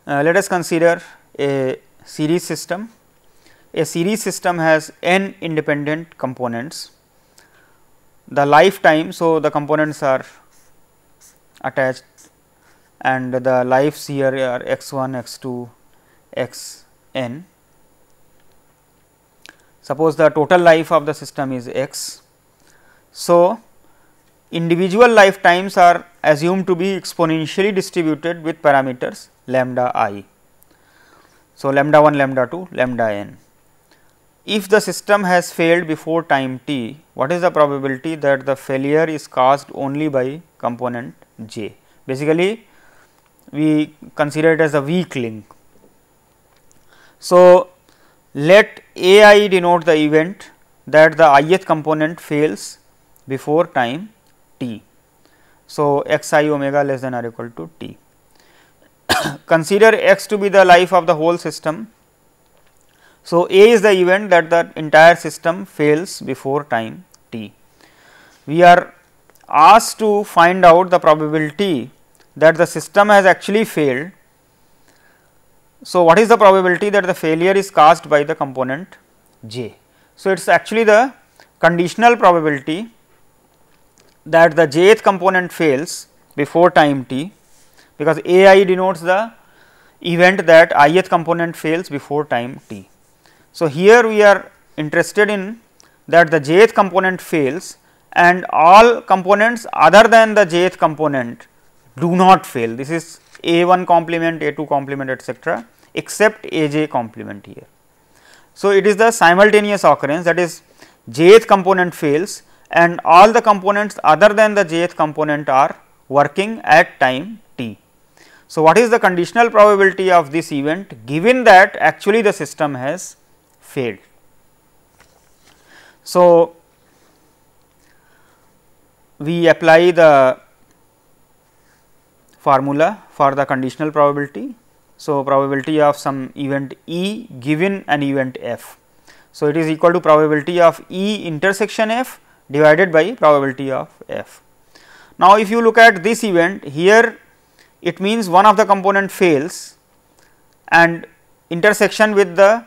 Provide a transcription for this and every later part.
Let us consider a series system. A series system has n independent components. The lifetime, so the components are attached and the lives here are x 1, x 2, x n. Suppose the total life of the system is x. So, individual lifetimes are assumed to be exponentially distributed with parameters lambda I. So, lambda 1, lambda 2, lambda n. If the system has failed before time t, what is the probability that the failure is caused only by component j? Basically, we consider it as a weak link. So, let a I denote the event that the ith component fails before time t. So, x I omega less than or equal to t. Consider x to be the life of the whole system. So, a is the event that the entire system fails before time t. We are asked to find out the probability that the system has actually failed. So, what is the probability that the failure is caused by the component j? So, it is actually the conditional probability that the jth component fails before time t, because a I denotes the event that ith component fails before time t. So, here we are interested in that the jth component fails and all components other than the jth component do not fail. This is a 1 complement, a 2 complement, etcetera, except a j complement here. So, it is the simultaneous occurrence, that is jth component fails and all the components other than the jth component are working at time t. So, what is the conditional probability of this event given that actually the system has failed? So, we apply the formula for the conditional probability. So, probability of some event E given an event f. So, it is equal to probability of E intersection f divided by probability of f. Now, if you look at this event here, it means one of the component fails and intersection with the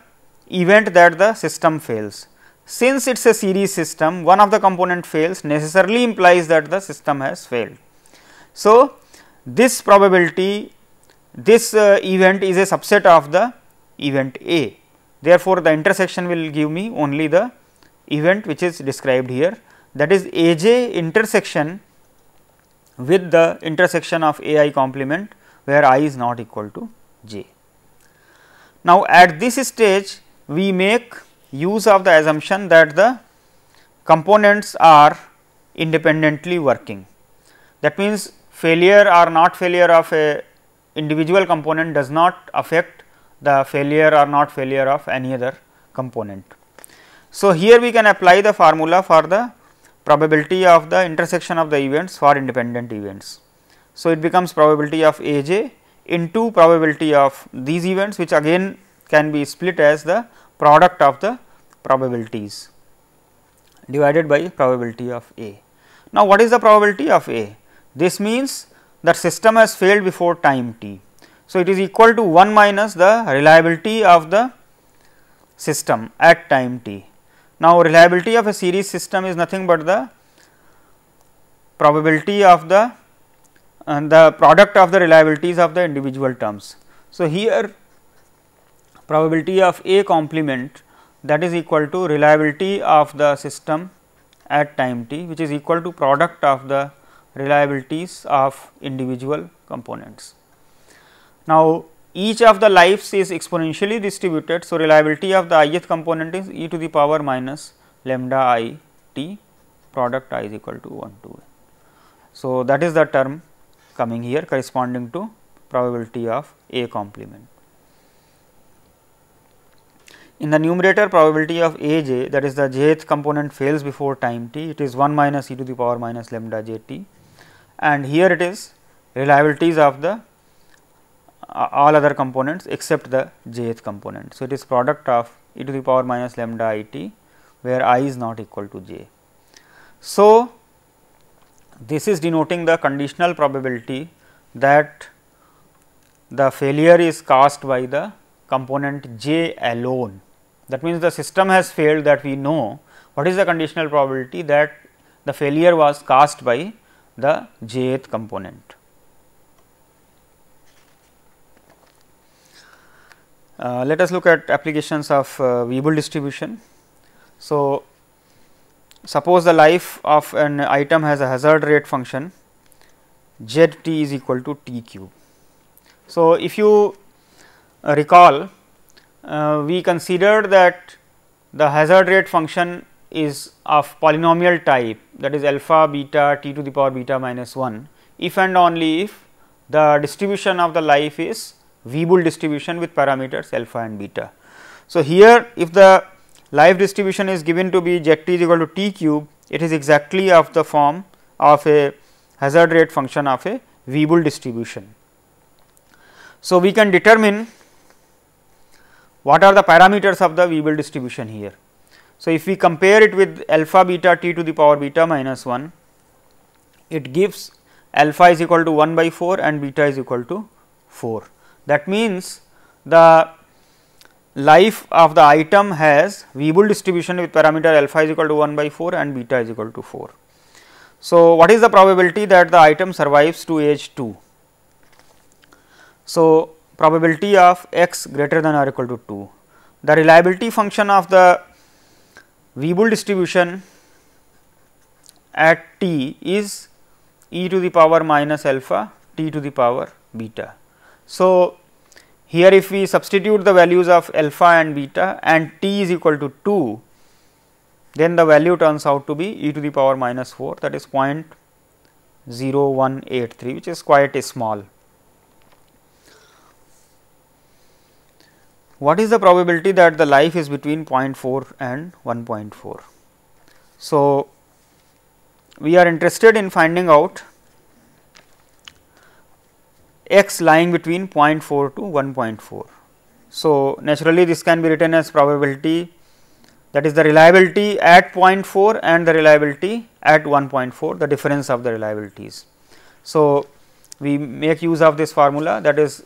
event that the system fails. Since it is a series system, one of the component fails necessarily implies that the system has failed. So, this probability, this event is a subset of the event A. Therefore, the intersection will give me only the event which is described here, that is A j intersection with the intersection of A I complement where I is not equal to j. Now, at this stage we make use of the assumption that the components are independently working. That means, failure or not failure of a individual component does not affect the failure or not failure of any other component. So, here we can apply the formula for the probability of the intersection of the events for independent events. So, it becomes probability of A j into probability of these events, which again can be split as the product of the probabilities divided by probability of A. Now, what is the probability of A? This means that system has failed before time t. So, it is equal to 1 minus the reliability of the system at time t. Now, reliability of a series system is nothing but the probability of the product of the reliabilities of the individual terms. So, here probability of A complement, that is equal to reliability of the system at time t, which is equal to product of the reliabilities of individual components. Now, each of the lives is exponentially distributed. So, reliability of the ith component is e to the power minus lambda I t, product I is equal to 1 to n. So, that is the term coming here corresponding to probability of A complement. In the numerator, probability of A j, that is the jth component fails before time t, it is 1 minus e to the power minus lambda j t, and here it is reliabilities of the all other components except the jth component. So, it is product of e to the power minus lambda I t where I is not equal to j. So, this is denoting the conditional probability that the failure is caused by the component j alone. That means, the system has failed, that we know what is the conditional probability that the failure was caused by the jth component. Let us look at applications of Weibull distribution. So, suppose the life of an item has a hazard rate function z t is equal to t cube. So, if you recall, we considered that the hazard rate function is of polynomial type, that is alpha beta t to the power beta minus 1, if and only if the distribution of the life is Weibull distribution with parameters alpha and beta. So, here if the life distribution is given to be z t is equal to t cube, it is exactly of the form of a hazard rate function of a Weibull distribution. So, we can determine what are the parameters of the Weibull distribution here. So, if we compare it with alpha beta t to the power beta minus 1, it gives alpha is equal to 1 by 4 and beta is equal to 4. That means, the life of the item has Weibull distribution with parameter alpha is equal to 1 by 4 and beta is equal to 4. So, what is the probability that the item survives to age 2? So, probability of x greater than or equal to 2. The reliability function of the Weibull distribution at t is e to the power minus alpha t to the power beta. So, here if we substitute the values of alpha and beta and t is equal to 2, then the value turns out to be e to the power minus 4, that is 0.0183, which is quite small. What is the probability that the life is between 0.4 and 1.4? So, we are interested in finding out x lying between 0.4 to 1.4. So, naturally this can be written as probability, that is the reliability at 0.4 and the reliability at 1.4, the difference of the reliabilities. So, we make use of this formula, that is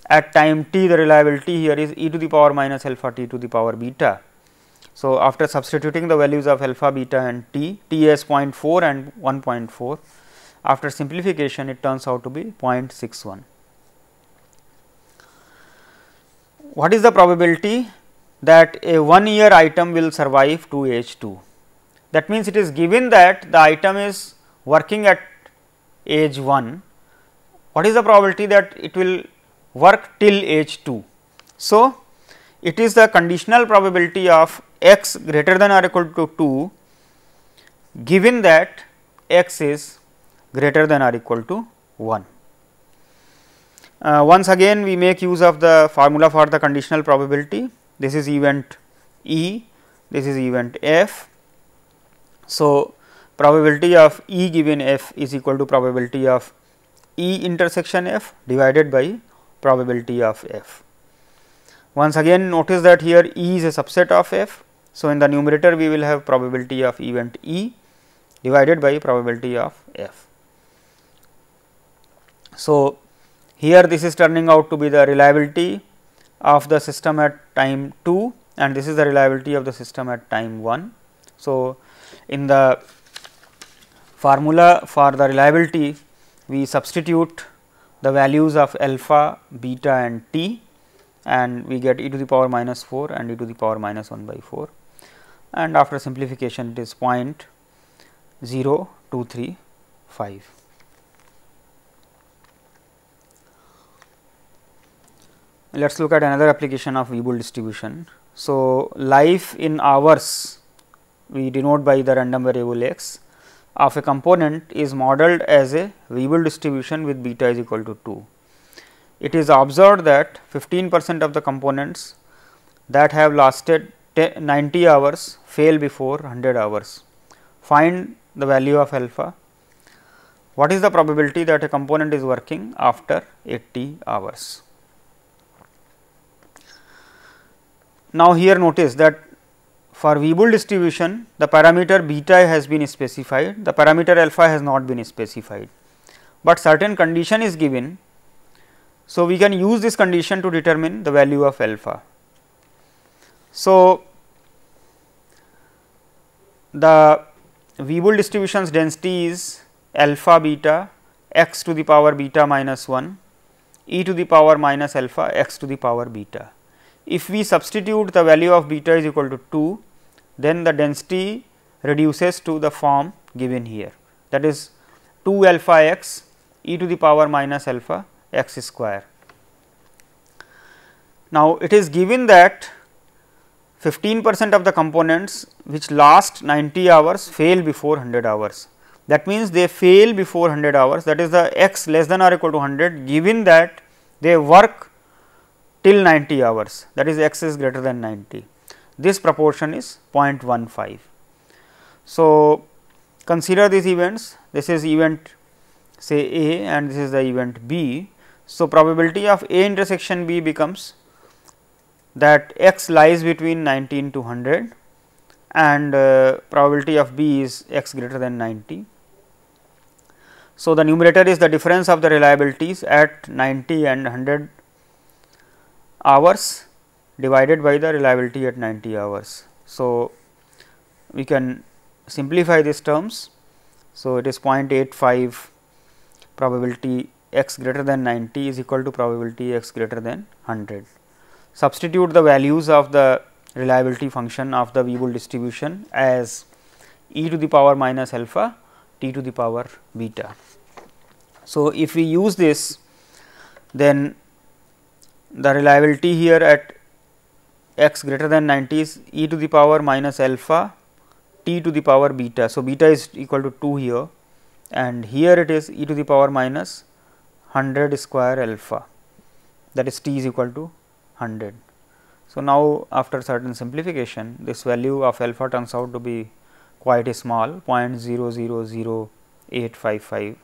at time t the reliability here is e to the power minus alpha t to the power beta. So, after substituting the values of alpha, beta and t as 0.4 and 1.4, after simplification it turns out to be 0.61. What is the probability that a 1 year item will survive to age 2? That means, it is given that the item is working at age 1, what is the probability that it will work till age 2? So, it is the conditional probability of x greater than or equal to 2 given that x is greater than or equal to 1. Once again we make use of the formula for the conditional probability. This is event E, this is event F. So, probability of E given F is equal to probability of E intersection F divided by probability of F. Once again notice that here E is a subset of F. So, in the numerator we will have probability of event E divided by probability of F. So, here this is turning out to be the reliability of the system at time 2 and this is the reliability of the system at time 1. So, in the formula for the reliability we substitute the values of alpha, beta and t and we get e to the power minus 4 and e to the power minus 1 by 4 and after simplification it is 0.0235. Let us look at another application of Weibull distribution. So, life in hours we denote by the random variable x of a component is modeled as a Weibull distribution with beta is equal to 2. It is observed that 15% of the components that have lasted 90 hours fail before 100 hours. Find the value of alpha. What is the probability that a component is working after 80 hours? Now, here notice that for Weibull distribution the parameter beta has been specified, the parameter alpha has not been specified, but certain condition is given. So, we can use this condition to determine the value of alpha. So, the Weibull distribution's density is alpha beta x to the power beta minus 1 e to the power minus alpha x to the power beta. If we substitute the value of beta is equal to 2, then the density reduces to the form given here, that is 2 alpha x e to the power minus alpha x square. Now, it is given that 15% of the components which last 90 hours fail before 100 hours. That means, they fail before 100 hours, that is the x less than or equal to 100, given that they work till 90 hours, that is x is greater than 90. This proportion is 0.15. So, consider these events, this is event say A and this is the event B. So, probability of A intersection B becomes that x lies between 19 to 100 and probability of B is x greater than 90. So, the numerator is the difference of the reliabilities at 90 and 100 hours divided by the reliability at 90 hours. So, we can simplify these terms. So, it is 0.85 probability x greater than 90 is equal to probability x greater than 100. Substitute the values of the reliability function of the Weibull distribution as e to the power minus alpha t to the power beta. So, if we use this, then the reliability here at x greater than 90 is e to the power minus alpha t to the power beta. So, beta is equal to 2 here and here it is e to the power minus 100 square alpha, that is t is equal to 100. So, now after certain simplification, this value of alpha turns out to be quite small, 0.000855.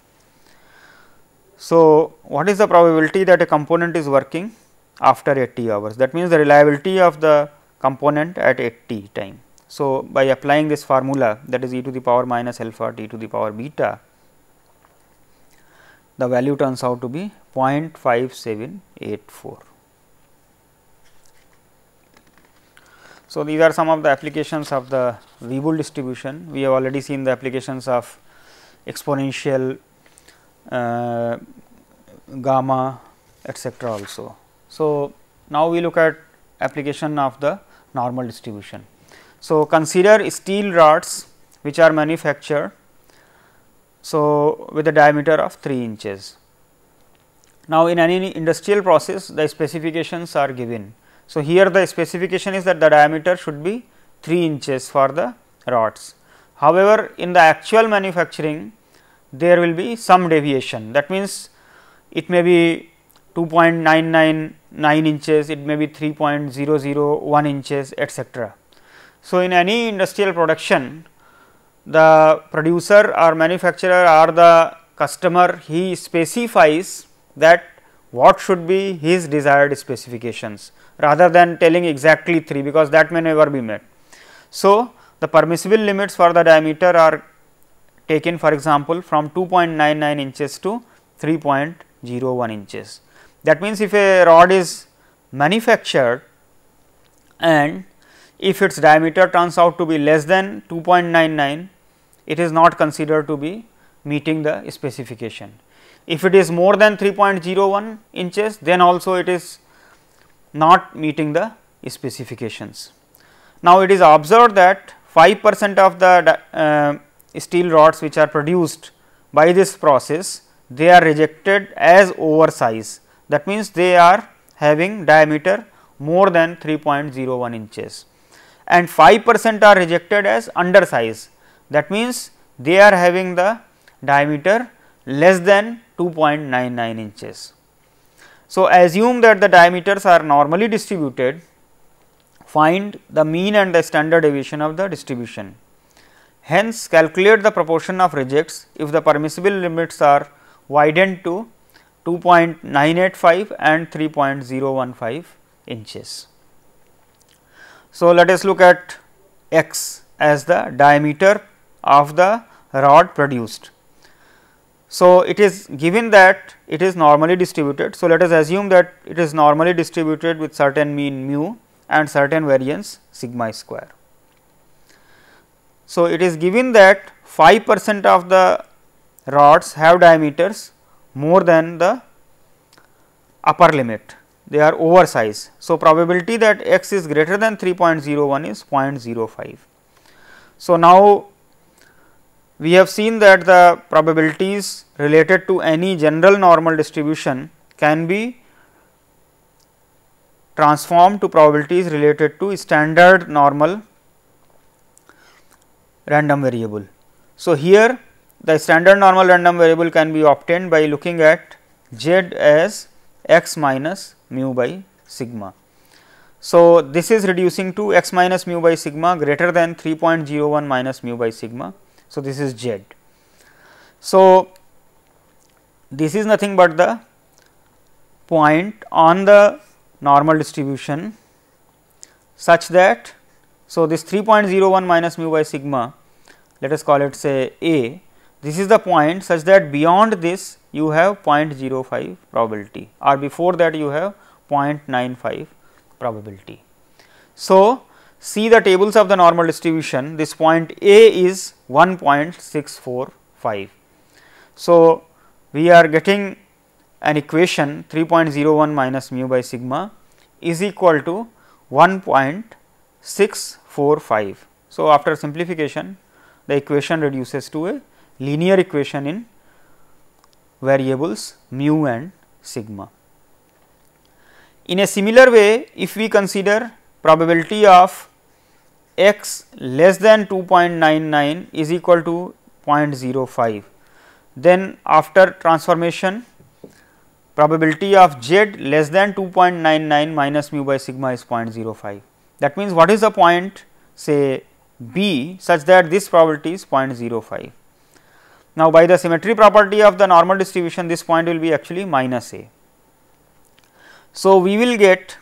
So, what is the probability that a component is working after 80 hours? That means, the reliability of the component at 80 time. So, by applying this formula, that is e to the power minus alpha t to the power beta, the value turns out to be 0.5784. So, these are some of the applications of the Weibull distribution. We have already seen the applications of exponential, gamma, etc. also. So, now we look at application of the normal distribution. So, consider steel rods which are manufactured, so with a diameter of 3 inches. Now, in any industrial process, the specifications are given. So, here the specification is that the diameter should be 3 inches for the rods. However, in the actual manufacturing, there will be some deviation. That means, it may be 2.999 inches, it may be 3.001 inches, etc. So, in any industrial production, the producer or manufacturer or the customer, he specifies that what should be his desired specifications, rather than telling exactly 3, because that may never be met. So, the permissible limits for the diameter are taken, for example, from 2.99 inches to 3.01 inches. That means, if a rod is manufactured and if its diameter turns out to be less than 2.99, it is not considered to be meeting the specification. If it is more than 3.01 inches, then also it is not meeting the specifications. Now, it is observed that 5% of the steel rods which are produced by this process, they are rejected as oversize. That means, they are having diameter more than 3.01 inches and 5% are rejected as undersize. That means, they are having the diameter less than 2.99 inches. So, assume that the diameters are normally distributed, find the mean and the standard deviation of the distribution. Hence, calculate the proportion of rejects if the permissible limits are widened to 2.985 and 3.015 inches. So, let us look at x as the diameter of the rod produced. So, it is given that it is normally distributed. So, let us assume that it is normally distributed with certain mean mu and certain variance sigma square. So, it is given that 5% of the rods have diameters more than the upper limit, they are oversized. So, probability that x is greater than 3.01 is 0.05. So, now we have seen that the probabilities related to any general normal distribution can be transformed to probabilities related to standard normal random variable. So, here the standard normal random variable can be obtained by looking at z as x minus mu by sigma. So, this is reducing to x minus mu by sigma greater than 3.01 minus mu by sigma. So, this is z. So, this is nothing but the point on the normal distribution such that, so this 3.01 minus mu by sigma, let us call it say a, this is the point such that beyond this you have 0.05 probability or before that you have 0.95 probability. So, see the tables of the normal distribution, this point A is 1.645. So, we are getting an equation 3.01 minus mu by sigma is equal to 1.645. So, after simplification the equation reduces to a linear equation in variables mu and sigma. In a similar way, if we consider probability of x less than 2.99 is equal to 0.05, then after transformation probability of z less than 2.99 minus mu by sigma is 0.05. That means, what is the point say B such that this probability is 0.05. Now, by the symmetry property of the normal distribution, this point will be actually minus a. So, we will get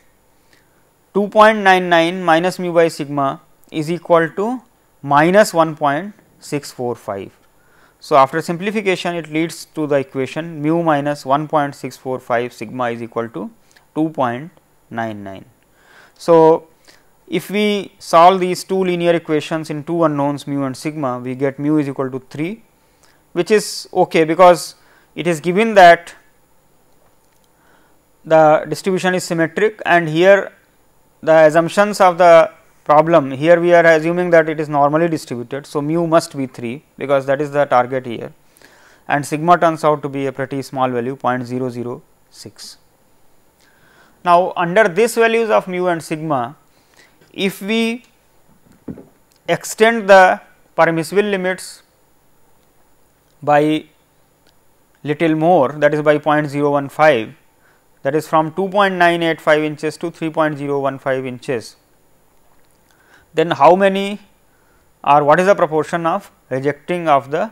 2.99 minus mu by sigma is equal to minus 1.645. So, after simplification it leads to the equation mu minus 1.645 sigma is equal to 2.99. So, if we solve these two linear equations in two unknowns mu and sigma, we get mu is equal to 3, which is okay, because it is given that the distribution is symmetric, and here the assumptions of the problem, here we are assuming that it is normally distributed. So, mu must be 3 because that is the target here, and sigma turns out to be a pretty small value 0.006. Now, under these values of mu and sigma, if we extend the permissible limits by little more, that is by 0.015, that is from 2.985 inches to 3.015 inches, then how many or what is the proportion of rejecting of the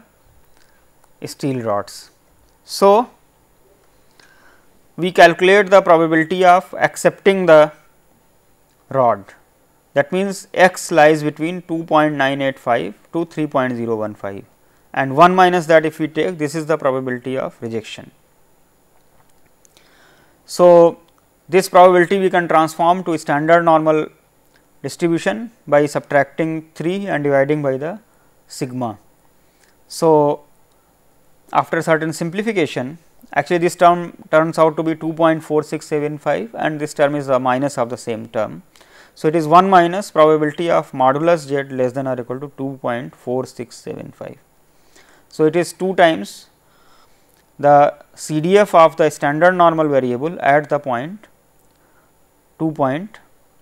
steel rods. So, we calculate the probability of accepting the rod, that means x lies between 2.985 to 3.015, and 1 minus that if we take, this is the probability of rejection. So, this probability we can transform to standard normal distribution by subtracting 3 and dividing by the sigma. So, after certain simplification, actually this term turns out to be 2.4675 and this term is a minus of the same term. So, it is 1 minus probability of modulus z less than or equal to 2.4675. So, it is 2 times the CDF of the standard normal variable at the point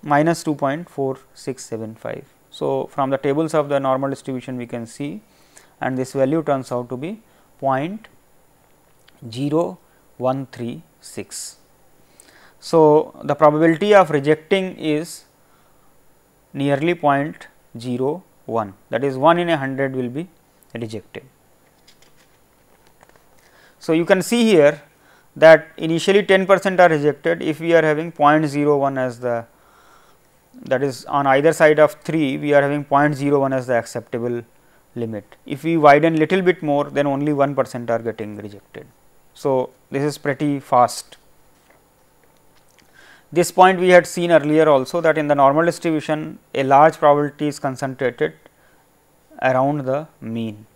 minus 2.4675. So, from the tables of the normal distribution we can see, and this value turns out to be 0.0136. So, the probability of rejecting is nearly 0.01, that is 1 in 100 will be rejected. So, you can see here that initially 10% are rejected. If we are having 0.01 as the, that is on either side of 3, we are having 0.01 as the acceptable limit. If we widen little bit more, then only 1% are getting rejected. So, this is pretty fast. This point we had seen earlier also, that in the normal distribution a large probability is concentrated around the mean.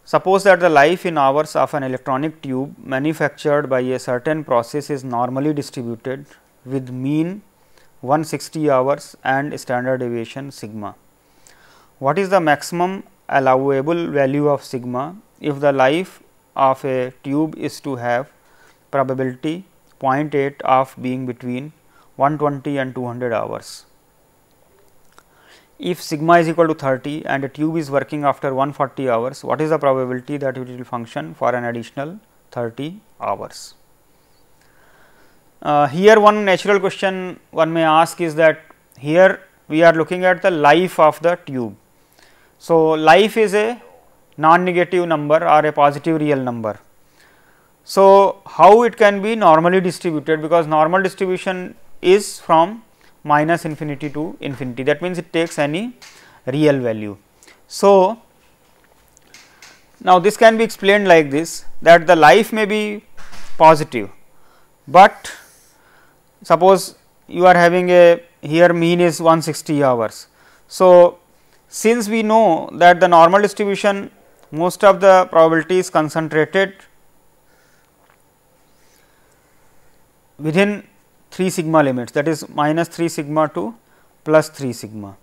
Suppose that the life in hours of an electronic tube manufactured by a certain process is normally distributed with mean 160 hours and standard deviation sigma. What is the maximum allowable value of sigma if the life of a tube is to have probability 0.8 of being between 120 and 200 hours? If sigma is equal to 30 and a tube is working after 140 hours, what is the probability that it will function for an additional 30 hours? Here one natural question one may ask is that here we are looking at the life of the tube. So, life is a non-negative number or a positive real number. So, how it can be normally distributed, because normal distribution is from minus infinity to infinity, that means it takes any real value. So, now this can be explained like this, that the life may be positive, but suppose you are having a here mean is 160 hours. So, since we know that the normal distribution most of the probability is concentrated within 3 sigma limits, that is minus 3 sigma to plus 3 sigma.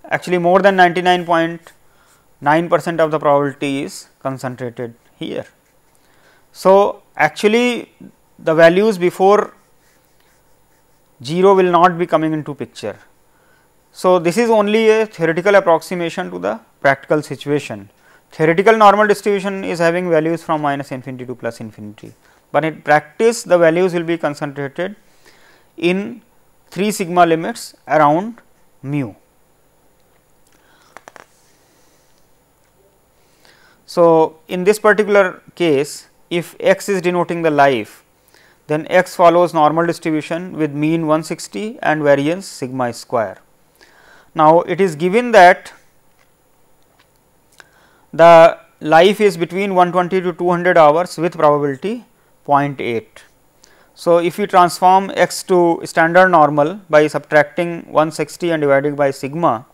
Actually more than 99.9% of the probability is concentrated here. So, actually the values before 0 will not be coming into picture. So, this is only a theoretical approximation to the practical situation. Theoretical normal distribution is having values from minus infinity to plus infinity, but in practice the values will be concentrated in 3 sigma limits around mu. So, in this particular case, if x is denoting the life, then x follows normal distribution with mean 160 and variance sigma square. Now, it is given that the life is between 120 to 200 hours with probability 0.8. So, if we transform x to standard normal by subtracting 160 and dividing by sigma,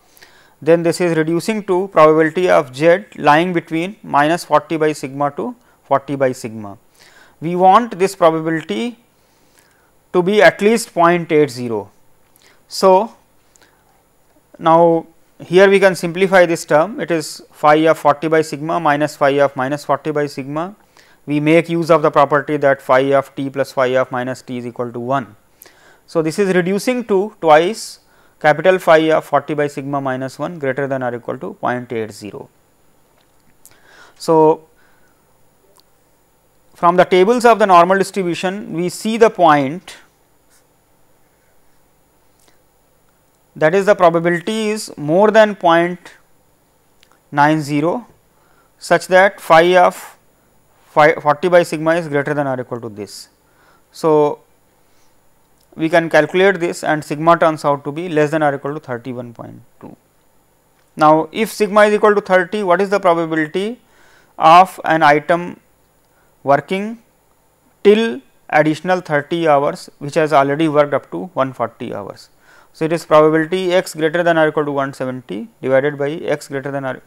then this is reducing to probability of z lying between minus 40 by sigma to 40 by sigma. We want this probability to be at least 0.80. So, now here we can simplify this term, it is phi of 40 by sigma minus phi of minus 40 by sigma. We make use of the property that phi of t plus phi of minus t is equal to 1. So, this is reducing to twice capital phi of 40 by sigma minus 1 greater than or equal to 0.80. So, from the tables of the normal distribution, we see the point, that is the probability is more than 0.90 such that phi of 40 by sigma is greater than or equal to this. So, we can calculate this and sigma turns out to be less than or equal to 31.2. Now, if sigma is equal to 30, what is the probability of an item working till additional 30 hours which has already worked up to 140 hours. So, it is probability x greater than or equal to 170 divided by x greater than or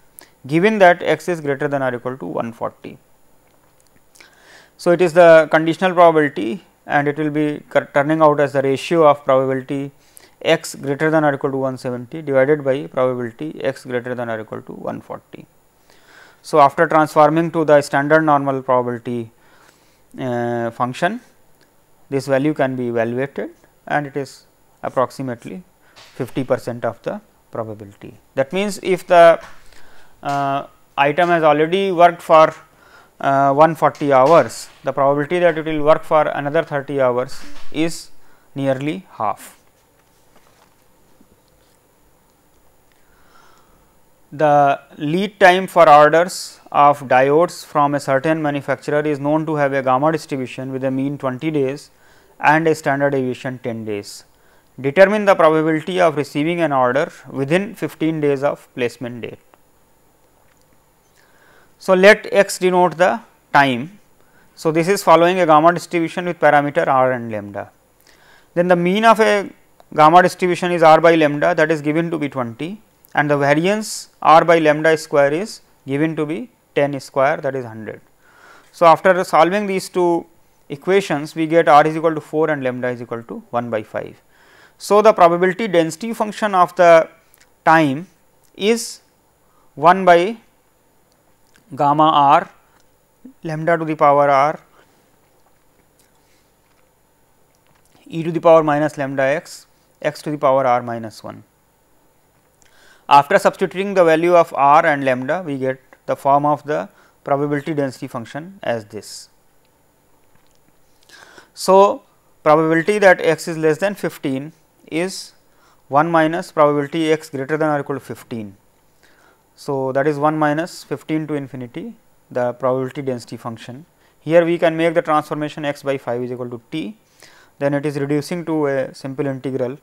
given that x is greater than or equal to 140. So, it is the conditional probability and it will be turning out as the ratio of probability x greater than or equal to 170 divided by probability x greater than or equal to 140. So, after transforming to the standard normal probability function, this value can be evaluated and it is approximately 50% of the probability. That means, if the item has already worked for 140 hours, the probability that it will work for another 30 hours is nearly half. The lead time for orders of diodes from a certain manufacturer is known to have a gamma distribution with a mean 20 days and a standard deviation 10 days. Determine the probability of receiving an order within 15 days of placement date. So, let x denote the time. So, this is following a gamma distribution with parameter r and lambda. Then the mean of a gamma distribution is r by lambda, that is given to be 20, and the variance r by lambda square is given to be 10 square, that is 100. So, after solving these two equations, we get r is equal to 4 and lambda is equal to 1 by 5. So, the probability density function of the time is 1 by gamma r lambda to the power r e to the power minus lambda x to the power r minus 1. After substituting the value of r and lambda, we get the form of the probability density function as this. So, probability that x is less than 15 is 1 minus probability x greater than or equal to 15. So, that is 1 minus 15 to infinity, the probability density function. Here we can make the transformation x by 5 is equal to t, then it is reducing to a simple integral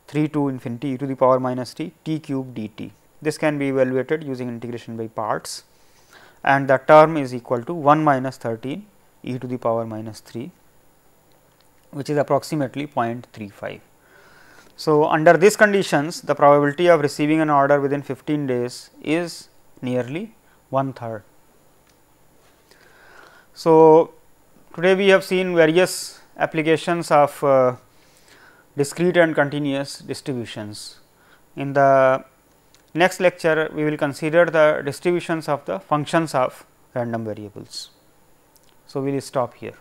3 to infinity e to the power minus t cube dt. This can be evaluated using integration by parts, and the term is equal to 1 minus 13 e to the power minus 3, which is approximately 0.35. So, under these conditions, the probability of receiving an order within 15 days is nearly 1/3. So, today we have seen various applications of discrete and continuous distributions. In the next lecture, we will consider the distributions of the functions of random variables. So, we will stop here.